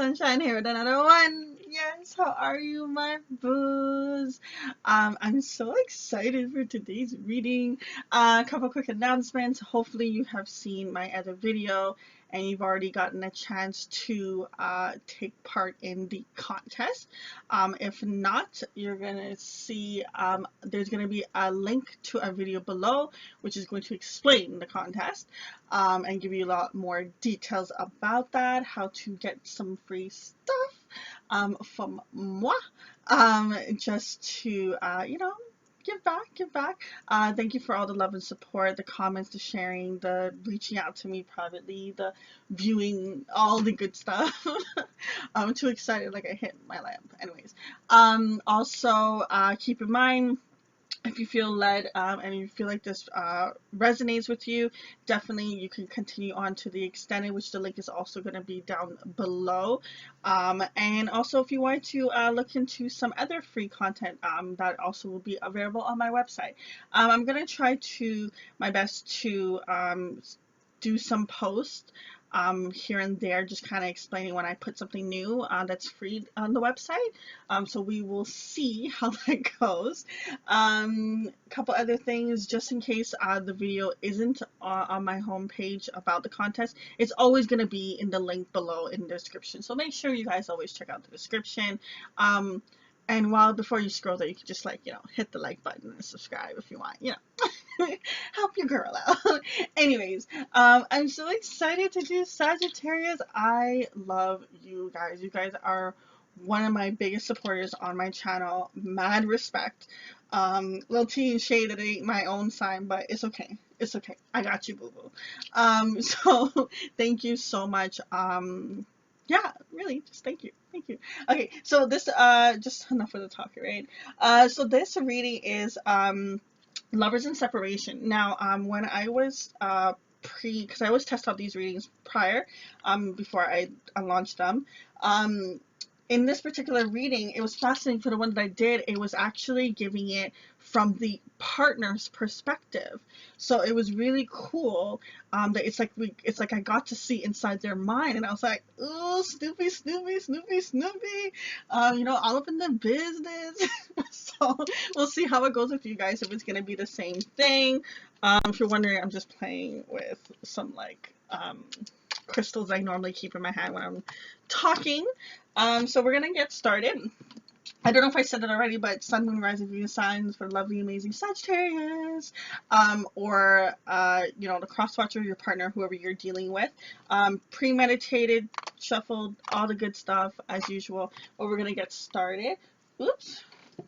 Sunshine here with another one. Yes, how are you, my boos? I'm so excited for today's reading. A couple quick announcements. Hopefully, you have seen my other video and you've already gotten a chance to take part in the contest. If not, you're gonna see there's gonna be a link to a video below, which is going to explain the contest and give you a lot more details about that, how to get some free stuff from moi, just to, give back. Thank you for all the love and support, the comments, the sharing, the reaching out to me privately, the viewing, all the good stuff. I'm too excited, like I hit my lamp. Anyways, also keep in mind, if you feel led and you feel like this resonates with you, definitely you can continue on to the extended, which the link is also going to be down below. And also, if you want to look into some other free content, that also will be available on my website. I'm going to try to my best to do some posts here and there, just kind of explaining when I put something new that's free on the website. So we will see how that goes. Couple other things, just in case the video isn't on my homepage about the contest, it's always going to be in the link below in the description. So make sure you guys always check out the description. And before you scroll there, you can just hit the like button and subscribe if you want, help your girl out. Anyways, I'm so excited to do Sagittarius. I love you guys. You guys are one of my biggest supporters on my channel. Mad respect. Little tea and shade that it ain't my own sign, but it's okay. It's okay. I got you, boo boo. So thank you so much. Yeah, really, just thank you. Thank you. Okay, so this, just enough of the talk, right? So this reading is, lovers in separation. Now, when I was, because I always test out these readings prior, before I launched them, in this particular reading, it was fascinating. For the one that I did, it was actually giving it from the partner's perspective. So it was really cool that it's like I got to see inside their mind, and I was like, ooh, Snoopy, Snoopy, Snoopy, Snoopy, all up in the business. So we'll see how it goes with you guys, if it's gonna be the same thing. If you're wondering, I'm just playing with some crystals I normally keep in my hand when I'm talking. So we're gonna get started. I don't know if I said it already, but Sun, Moon, Rising, Venus signs for lovely, amazing Sagittarius, or the cross watcher, your partner, whoever you're dealing with. Premeditated, shuffled, all the good stuff as usual. But we're gonna get started. Oops.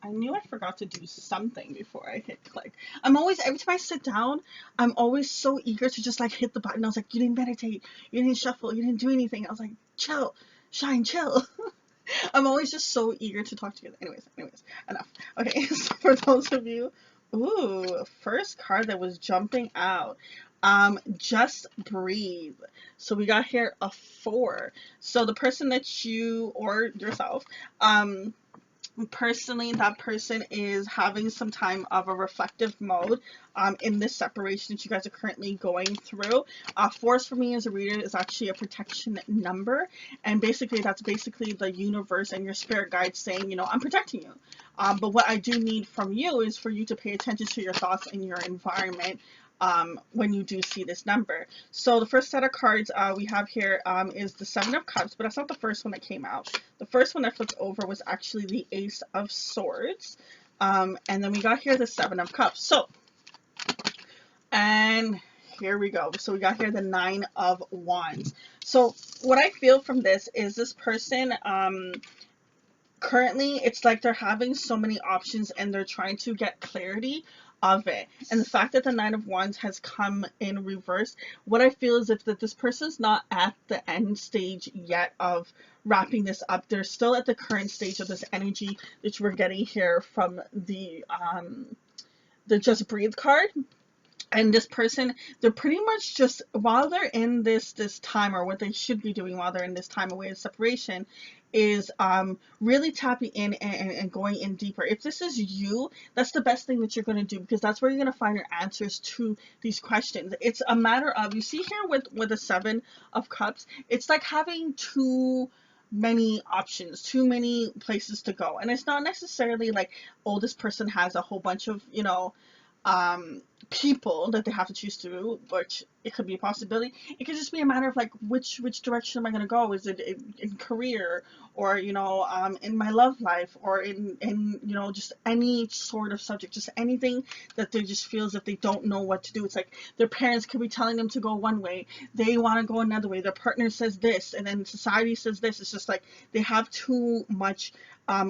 I knew I forgot to do something before I hit click. Every time I sit down, I'm always so eager to just hit the button. I was like, you didn't meditate, you didn't shuffle, you didn't do anything. I was like, chill, shine, chill. I'm always just so eager to talk to you. Anyways, enough. Okay, so for those of you, ooh, first card that was jumping out, just breathe. So we got here a 4. So the person that you, or yourself, personally, that person is having some time of a reflective mode in this separation that you guys are currently going through. Force for me as a reader is actually a protection number, and basically that's basically the universe and your spirit guide saying, I'm protecting you. But what I do need from you is for you to pay attention to your thoughts and your environment when you do see this number. So the first set of cards we have here is the 7 of Cups, but that's not the first one that came out. The first one I flipped over was actually the Ace of Swords. And then we got here the 7 of Cups. And here we go. So we got here the 9 of Wands. So what I feel from this is this person, currently, it's like they're having so many options and they're trying to get clarity of it. And the fact that the 9 of Wands has come in reverse, what I feel is that this person's not at the end stage yet of wrapping this up. They're still at the current stage of this energy that we're getting here from the Just Breathe card. And this person, they're pretty much just, while they're in this time, or what they should be doing while they're in this time away of separation, is really tapping in and going in deeper. If this is you, that's the best thing that you're going to do, because that's where you're going to find your answers to these questions. It's a matter of, you see here with the 7 of Cups, it's like having two many options, too many places to go. And it's not necessarily like, oh, this person has a whole bunch of, um, people that they have to choose to, which it could be a possibility. It could just be a matter of like, which direction am I going to go? Is it in career, or in my love life, or in just any sort of subject, just anything that they just feels that they don't know what to do. It's like their parents could be telling them to go one way, they want to go another way. Their partner says this, and then society says this. It's just like they have too much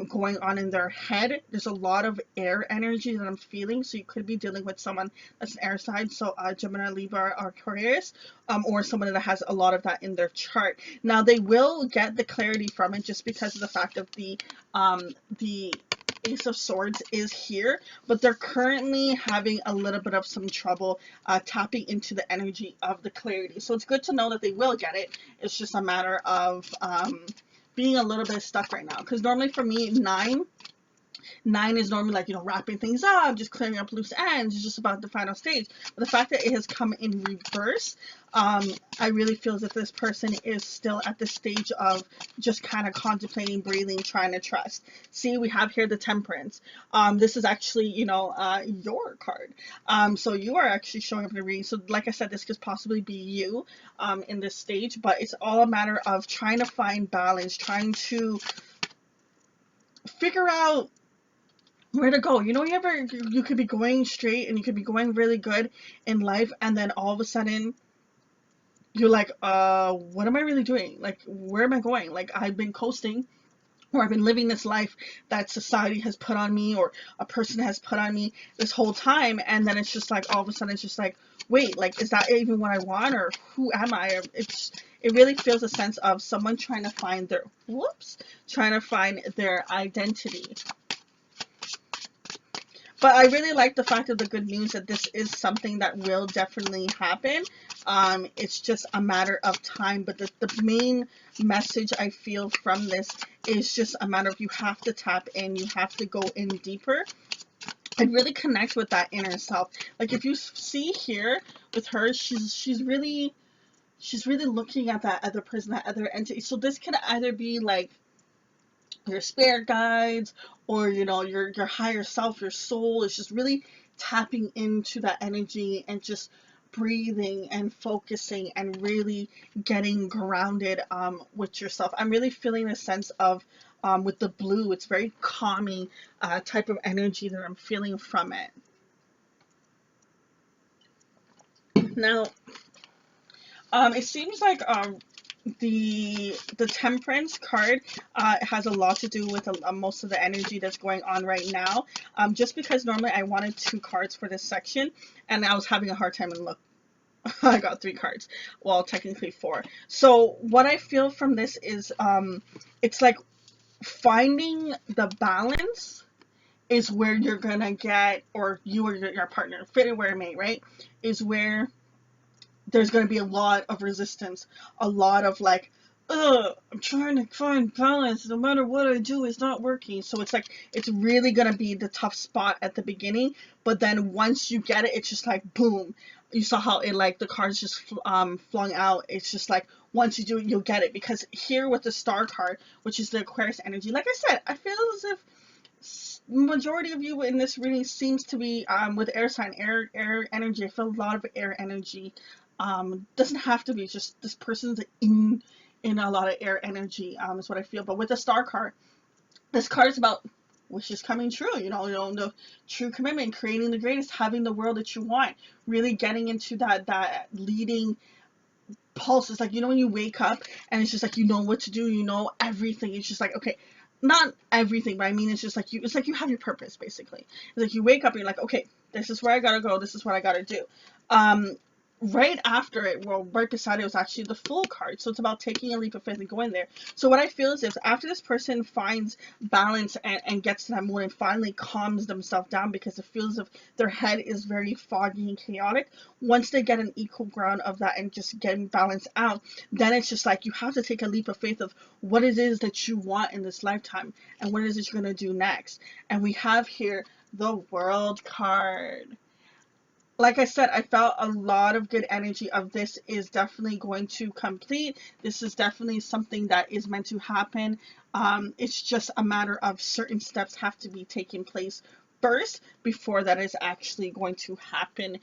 going on in their head. There's a lot of air energy that I'm feeling, so you could be dealing with someone that's an air sign, so Gemini, Libra, or Aquarius, or someone that has a lot of that in their chart. Now they will get the clarity from it just because of the fact of the Ace of Swords is here, but they're currently having a little bit of some trouble tapping into the energy of the clarity. So it's good to know that they will get it. It's just a matter of being a little bit stuck right now, because normally for me, nine is normally like, wrapping things up, just clearing up loose ends. It's just about the final stage. But the fact that it has come in reverse, I really feel as if this person is still at the stage of just kind of contemplating, breathing, trying to trust. See, we have here the Temperance. This is actually, your card. So you are actually showing up in the reading. So like I said, this could possibly be you in this stage, but it's all a matter of trying to find balance, trying to figure out where to go. You could be going straight and you could be going really good in life, and then all of a sudden you're like, what am I really doing? Like, where am I going? Like, I've been coasting, or I've been living this life that society has put on me, or a person has put on me this whole time, and then it's just like all of a sudden it's just like, wait, like, is that even what I want, or who am I? It really feels a sense of someone trying to find their identity. But I really like the fact of the good news that this is something that will definitely happen. It's just a matter of time. But the main message I feel from this is just a matter of, you have to tap in, you have to go in deeper and really connect with that inner self. Like, if you see here with her, she's really looking at that other person, that other entity. So this could either be like your spirit guides, or your higher self, your soul is just really tapping into that energy and just breathing and focusing and really getting grounded with yourself. I'm really feeling a sense of with the blue, it's very calming type of energy that I'm feeling from it. Now it seems like the Temperance card has a lot to do with most of the energy that's going on right now. Just because normally I wanted 2 cards for this section, and I was having a hard time, and look, I got 3 cards. Well, technically 4. So what I feel from this is it's like finding the balance is where you're gonna get, or you or your partner, fit it where it may, right? Is where there's going to be a lot of resistance, a lot of like, I'm trying to find balance. No matter what I do, it's not working. So it's like, it's really going to be the tough spot at the beginning. But then once you get it, it's just like, boom. You saw how it, like, the cards just flung out. It's just like, once you do it, you'll get it. Because here with the Star card, which is the Aquarius energy, like I said, I feel as if majority of you in this reading seems to be with air sign, air energy. I feel a lot of air energy. Doesn't have to be, just this person's in a lot of air energy, is what I feel. But with the Star card, this card is about wishes coming true, the true commitment, creating the greatest, having the world that you want, really getting into that leading pulse. It's like, when you wake up and it's just like, what to do, everything. It's just like, okay, not everything, but I mean, it's just like it's like you have your purpose, basically. It's like you wake up and you're like, okay, this is where I gotta go, this is what I gotta do. Right after it, well, right beside it was actually the Fool card. So it's about taking a leap of faith and going there. So what I feel is, if after this person finds balance and gets to that mood and finally calms themselves down, because it feels as if their head is very foggy and chaotic, once they get an equal ground of that and just getting balanced out, then it's just like you have to take a leap of faith of what it is that you want in this lifetime and what it is that you're going to do next. And we have here the World card. like I said, I felt a lot of good energy of this is definitely going to complete. This is definitely something that is meant to happen. It's just a matter of certain steps have to be taking place first before that is actually going to happen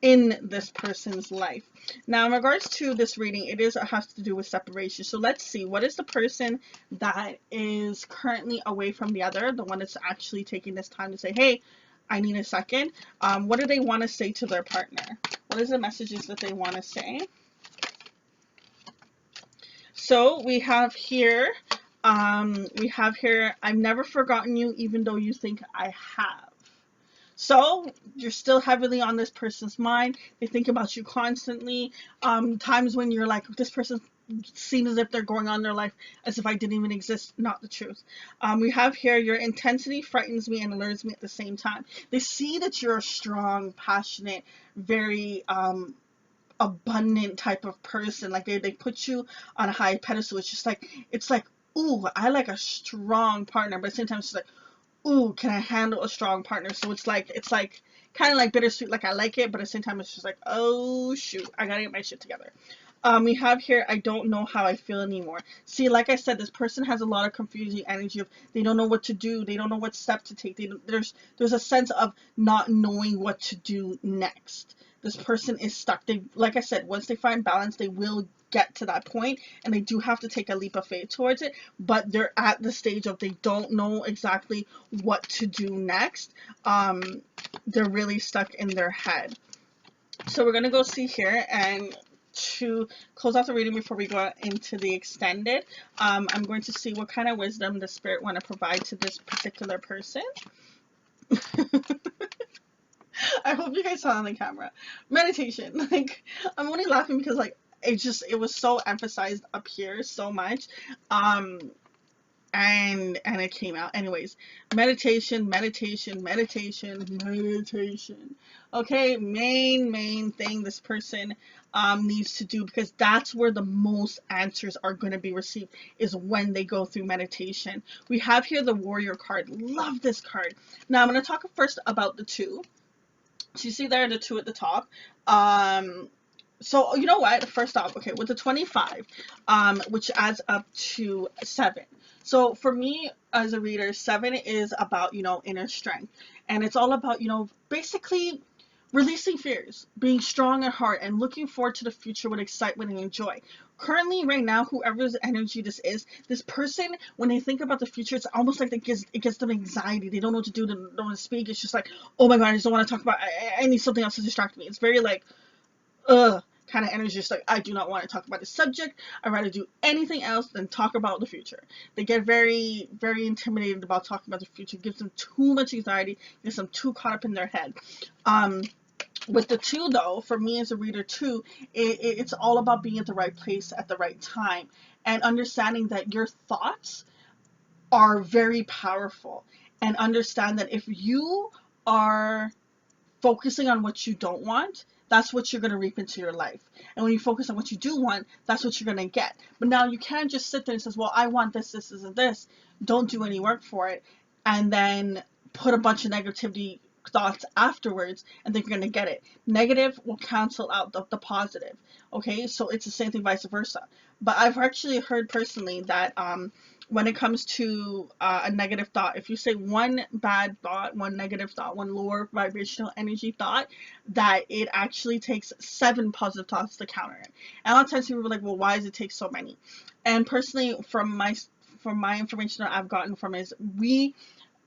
in this person's life. Now, in regards to this reading, it has to do with separation. So let's see, what is the person that is currently away from the other, the one that's actually taking this time to say, hey, I need a second. What do they want to say to their partner? What is the messages that they want to say? So we have here, I've never forgotten you, even though you think I have. So you're still heavily on this person's mind. They think about you constantly. Times when you're like, this person seems as if they're going on their life as if I didn't even exist. Not the truth. We have here, your intensity frightens me and allures me at the same time. They see that you're a strong, passionate, very abundant type of person. Like they put you on a high pedestal. It's like, ooh, I like a strong partner, but at the same time it's like, ooh, can I handle a strong partner? So it's like kind of like bittersweet. Like I like it, but at the same time it's just like, oh shoot, I gotta get my shit together. We have here, I don't know how I feel anymore. See, like I said, this person has a lot of confusing energy of they don't know what to do, they don't know what step to take. There's a sense of not knowing what to do next. This person is stuck. They, like I said, once they find balance, they will get to that point, and they do have to take a leap of faith towards it. But they're at the stage of they don't know exactly what to do next. They're really stuck in their head. So we're gonna go see here, and to close out the reading before we go into the extended, I'm going to see what kind of wisdom the spirit want to provide to this particular person. I hope you guys saw on the camera. Meditation. Like, I'm only laughing because like it was so emphasized up here so much. Um and it came out anyways. Meditation, meditation, meditation, meditation. Okay, main thing this person needs to do, because that's where the most answers are going to be received, is when they go through meditation. We have here the warrior card. Love this card. Now I'm going to talk first about the two. So you see there the two at the top. So you know what? First off, okay, with the 25, which adds up to 7. So for me as a reader, 7 is about, inner strength. And it's all about, basically releasing fears, being strong at heart, and looking forward to the future with excitement and joy. Currently, right now, whoever's energy this is, this person, when they think about the future, it's almost like it gets them anxiety. They don't know what to do. They don't want to speak. It's just like, oh my God, I just don't want to talk about I need something else to distract me. It's very like, kind of energy. Just like, I do not want to talk about this subject. I'd rather do anything else than talk about the future. They get very, very intimidated about talking about the future. It gives them too much anxiety. It gets them too caught up in their head. With the two, though, for me as a reader too, it's all about being at the right place at the right time, and understanding that your thoughts are very powerful, and understand that if you are focusing on what you don't want, that's what you're going to reap into your life. And when you focus on what you do want, that's what you're going to get. But now you can't just sit there and say, well, I want this, this, this, and this. Don't do any work for it. And then put a bunch of negativity thoughts afterwards and think you're going to get it. Negative will cancel out the positive. Okay, so it's the same thing vice versa. But I've actually heard personally that when it comes to a negative thought, if you say one bad thought, one negative thought, one lower vibrational energy thought, that it actually takes 7 positive thoughts to counter it. And a lot of times people are like, well, why does it take so many? And personally, from my information that I've gotten from is, we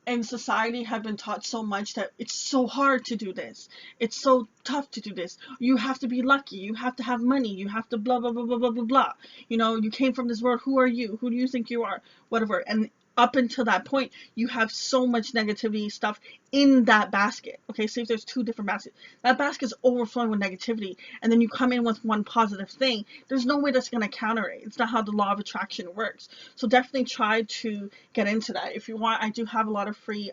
in society have been taught so much that it's so hard to do this. It's so tough to do this. You have to be lucky. You have to have money. You have to blah, blah, blah, blah, blah, blah, blah. You came from this world. Who are you? Who do you think you are? Whatever. And up until that point, you have so much negativity stuff in that basket. Okay, so if there's 2 different baskets, that basket is overflowing with negativity, and then you come in with one positive thing, there's no way that's going to counter it. It's not how the law of attraction works. So definitely try to get into that. If you want, I do have a lot of free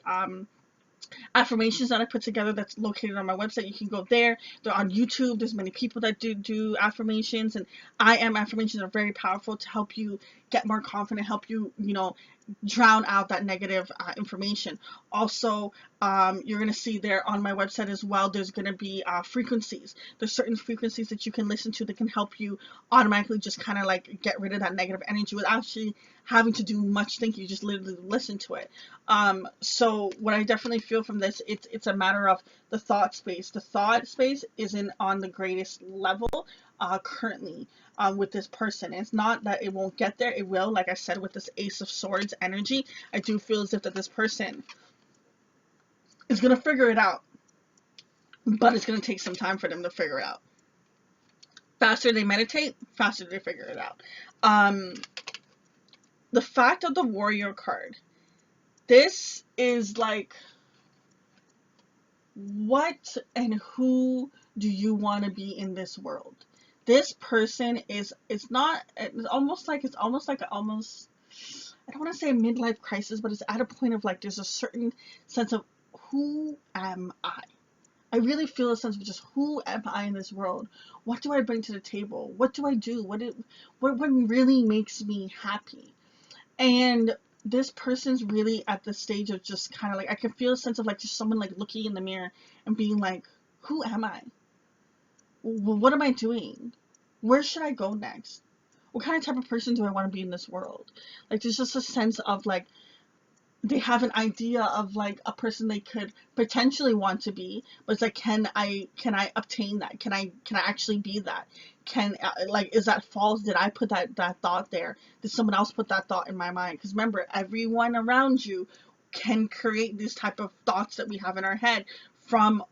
affirmations that I put together that's located on my website. You can go there. They're on YouTube. There's many people that do affirmations, and affirmations are very powerful to help you get more confident, help you, drown out that negative information. Also, you're going to see there on my website as well, there's going to be frequencies. There's certain frequencies that you can listen to that can help you automatically just kind of like get rid of that negative energy without actually having to do much thinking. You just literally listen to it. So what I definitely feel from this, it's a matter of the thought space. The thought space isn't on the greatest level currently with this person. It's not that it won't get there, it will. Like I said, with this Ace of Swords energy, I do feel as if that this person is going to figure it out, but it's going to take some time for them to figure it out. Faster they meditate, faster they figure it out. The fact of the Warrior card, this is like, what and who do you want to be in this world? This person is, it's not, it's almost like almost, I don't want to say a midlife crisis, but it's at a point of like, there's a certain sense of, who am I? I really feel a sense of just, who am I in this world? What do I bring to the table? What do I do? What really makes me happy? And this person's really at the stage of just kind of like, I can feel a sense of like just someone like looking in the mirror and being like, who am I? What am I doing? Where should I go next? What kind of type of person do I want to be in this world? Like, there's just a sense of like, they have an idea of like a person they could potentially want to be, but it's like, can I obtain that? Can I actually be that? Can like, is that false? Did I put that thought there? Did someone else put that thought in my mind? Because remember, everyone around you can create these type of thoughts that we have in our head from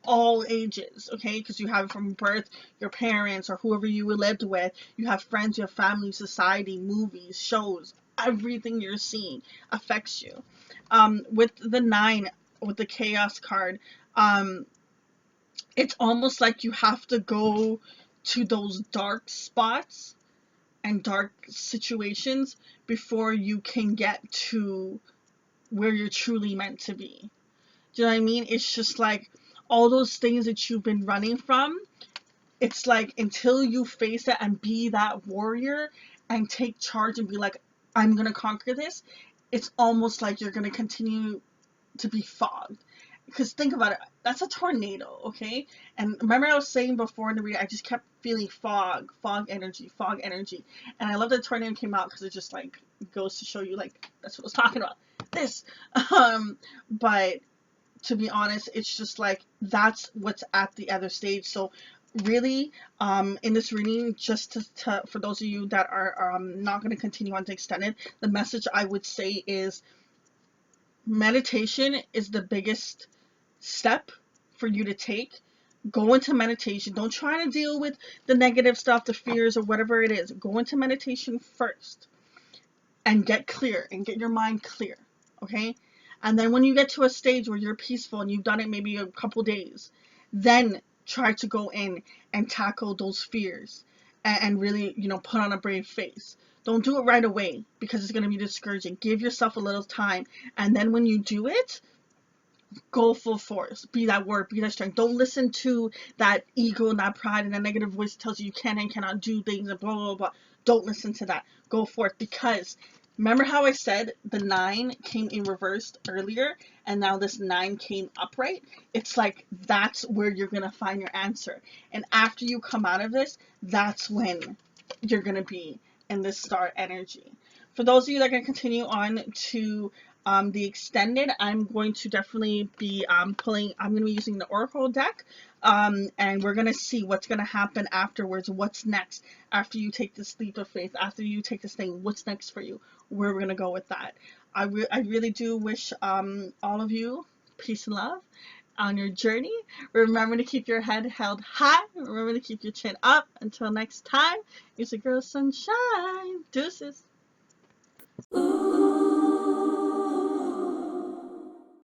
all ages, okay? Because you have it from birth, your parents or whoever you lived with, you have friends, you have family, society, movies, shows, everything you're seeing affects you. With the 9, with the chaos card, it's almost like you have to go to those dark spots and dark situations before you can get to where you're truly meant to be. Do you know what I mean? It's just like all those things that you've been running from, it's like until you face it and be that warrior and take charge and be like, I'm gonna conquer this, it's almost like you're gonna continue to be fogged. Because think about it, that's a tornado, okay? And remember I was saying before in the reading, I just kept feeling fog energy, fog energy. And I love that tornado came out because it just like goes to show you like, that's what I was talking about. This. But to be honest, it's just like, that's what's at the other stage. So really, in this reading, just for those of you that are not going to continue on to extended, the message I would say is, meditation is the biggest step for you to take. Go into meditation. Don't try to deal with the negative stuff, the fears, or whatever it is. Go into meditation first and get clear and get your mind clear, okay? And then when you get to a stage where you're peaceful and you've done it maybe a couple days, then try to go in and tackle those fears and really, put on a brave face. Don't do it right away because it's going to be discouraging. Give yourself a little time. And then when you do it, go full force. Be that word, be that strength. Don't listen to that ego and that pride and that negative voice that tells you you can and cannot do things and blah, blah, blah. Don't listen to that. Go forth, because remember how I said the 9 came in reversed earlier and now this 9 came upright? It's like, that's where you're going to find your answer. And after you come out of this, that's when you're going to be in this star energy. For those of you that are going to continue on to the extended, I'm going to definitely be I'm going to be using the Oracle deck, and we're going to see what's going to happen afterwards. What's next after you take this leap of faith, after you take this thing, what's next for you? Where we're going to go with that. I really do wish all of you peace and love on your journey. Remember to keep your head held high. Remember to keep your chin up. Until next time, it's your girl Sunshine. Deuces. Ooh.